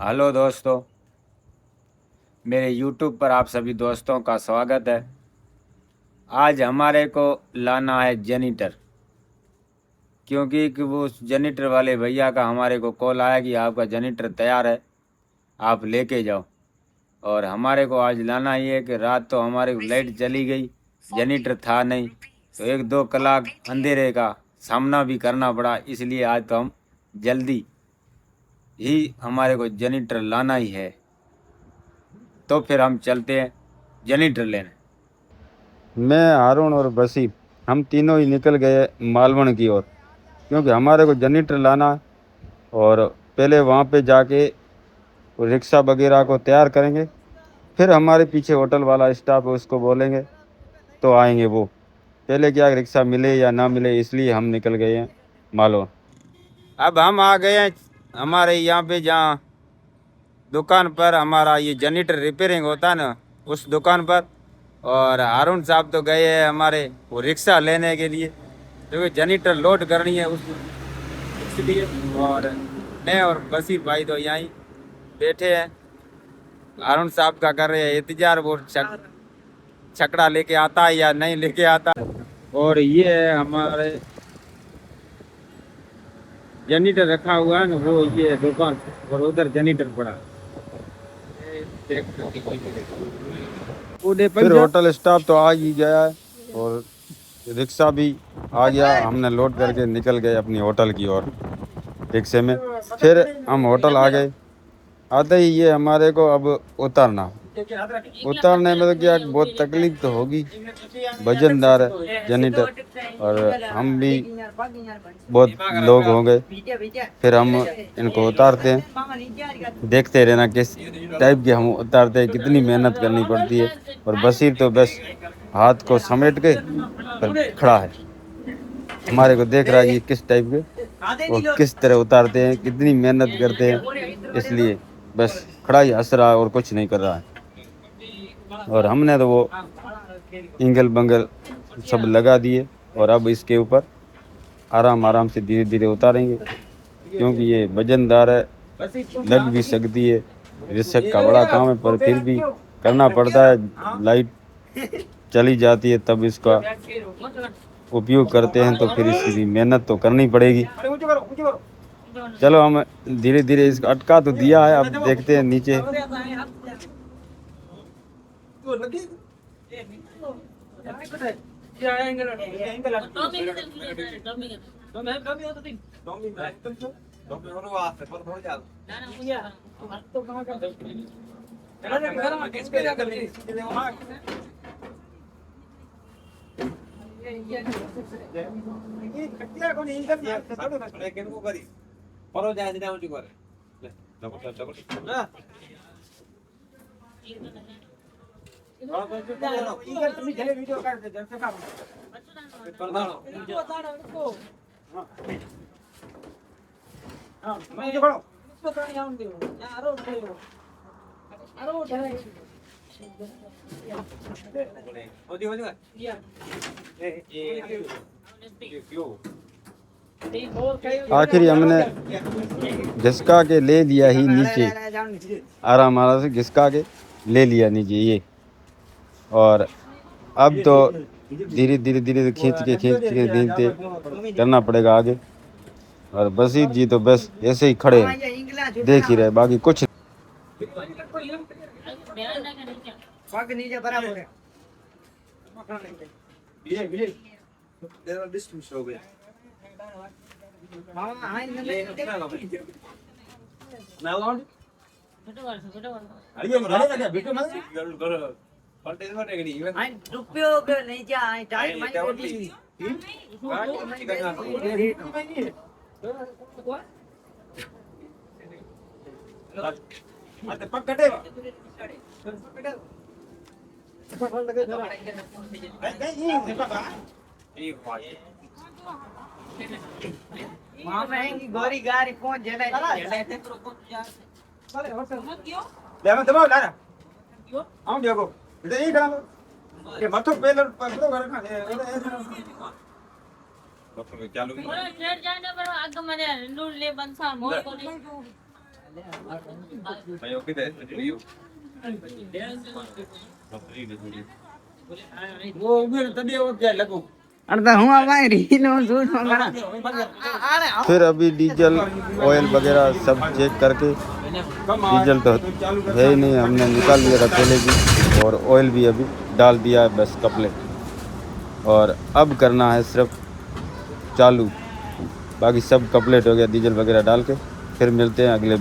Hello दोस्तों, मेरे YouTube पर आप सभी दोस्तों का स्वागत है। आज हमारे को लाना है जेनीटर, क्योंकि वो जेनीटर वाले भैया का हमारे को कॉल आया कि आपका जेनीटर तैयार है, आप लेके जाओ। और हमारे को आज लाना ही है कि रात तो हमारे को लाइट चली गई, जेनीटर था नहीं, तो 1-2 कलाक अंधेरे का सामना भी करना पड़ा। इसलिए आज तो हम जल्दी ही हमारे को जेनीटर लाना ही है। तो फिर हम चलते हैं जेनीटर लेने। मैं, हारून और बसीर, हम तीनों ही निकल गए मालवण की ओर, क्योंकि हमारे को जनरेटर लाना। और पहले वहाँ पे जाके वो रिक्शा वगैरह को तैयार करेंगे, फिर हमारे पीछे होटल वाला स्टाफ है उसको बोलेंगे तो आएंगे वो। पहले क्या रिक्शा मिले या ना मिले, इसलिए हम निकल गए हैं मालवण। अब हम आ गए हैं हमारे यहाँ पे, जहाँ दुकान पर हमारा ये जनरेटर रिपेयरिंग होता है ना, उस दुकान पर। और हारून साहब तो गए हैं हमारे वो रिक्शा लेने के लिए, क्योंकि जनरेटर लोड करनी है उस इसलिए। और मैं और बसीर भाई तो यहीं बैठे हैं, हारून साहब का कर रहे हैं इंतजार, वो छकड़ा लेके आता है या नहीं लेके आता। और ये है हमारे जनरेटर रखा हुआ है ना, वो ये दुकान, और उधर जनरेटर पड़ा। फिर होटल स्टाफ तो आ ही गया है और रिक्शा भी आ गया। हमने लोड करके निकल गए अपनी होटल की ओर रिक्शे में। फिर हम होटल आ गए। आते ही ये हमारे को अब उतारने में तो क्या बहुत तकलीफ तो होगी, वजनदार है जनरेटर, और हम भी बहुत लोग हो गए। फिर हम इनको उतारते हैं, देखते रहना किस टाइप के हम उतारते हैं, कितनी मेहनत करनी पड़ती है। और बसीर तो बस हाथ को समेट के पर खड़ा है, हमारे को देख रहा है कि किस टाइप के और किस तरह उतारते हैं, कितनी मेहनत करते हैं। इसलिए बस खड़ा ही हंस रहा है और कुछ नहीं कर रहा है। और हमने तो वो इंगल बंगल सब लगा दिए, और अब इसके ऊपर आराम आराम से धीरे धीरे उतारेंगे, क्योंकि ये वजनदार है, लग भी सकती है। रिस्क का बड़ा काम है, पर फिर भी करना पड़ता है। लाइट चली जाती है तब इसका उपयोग करते हैं, तो फिर इसकी भी मेहनत तो करनी पड़ेगी। चलो हम धीरे धीरे इसका अटका तो दिया है, अब देखते हैं नीचे। आखिर हमने घिसका के ले लिया ही नीचे, आराम आराम से घिसका के ले लिया नीचे ये। और अब तो धीरे धीरे धीरे खींच के धीरे करना पड़ेगा आगे। और बसीर जी तो बस ऐसे ही खड़े हैं, देख ही रहे, बाकी कुछ गोरी गारी पहुंच अर्धा हुआ भाई रीनो झूठ मंगा। फिर अभी डीजल ऑयल वगैरह सब चेक करके, डीजल तो है ही नहीं, हमने निकाल लिया था पहले भी, और ऑयल भी अभी डाल दिया है बस कंप्लीट। और अब करना है सिर्फ चालू, बाकी सब कंप्लीट हो गया डीजल वगैरह डाल के। फिर मिलते हैं अगले